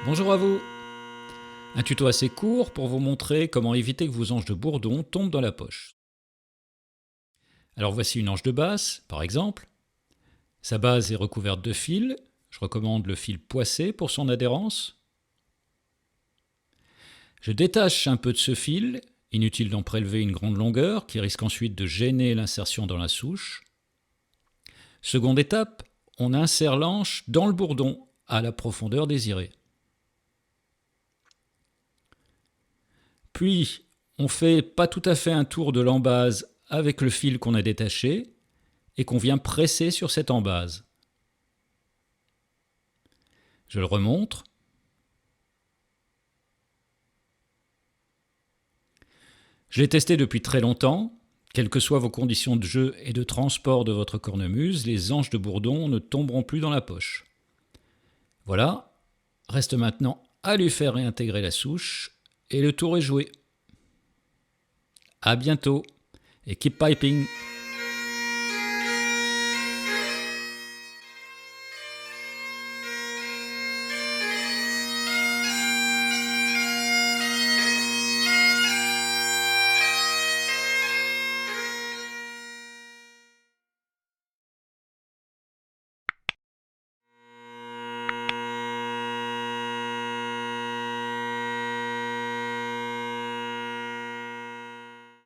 Bonjour à vous. Un tuto assez court pour vous montrer comment éviter que vos anges de bourdon tombent dans la poche. Alors voici une ange de basse, par exemple. Sa base est recouverte de fils. Je recommande le fil poissé pour son adhérence. Je détache un peu de ce fil, inutile d'en prélever une grande longueur qui risque ensuite de gêner l'insertion dans la souche. Seconde étape, on insère l'anche dans le bourdon à la profondeur désirée. Puis, on fait pas tout à fait un tour de l'embase avec le fil qu'on a détaché et qu'on vient presser sur cette embase. Je le remontre. Je l'ai testé depuis très longtemps. Quelles que soient vos conditions de jeu et de transport de votre cornemuse, les anges de bourdon ne tomberont plus dans la poche. Voilà, reste maintenant à lui faire réintégrer la souche et le tour est joué. À bientôt et keep piping!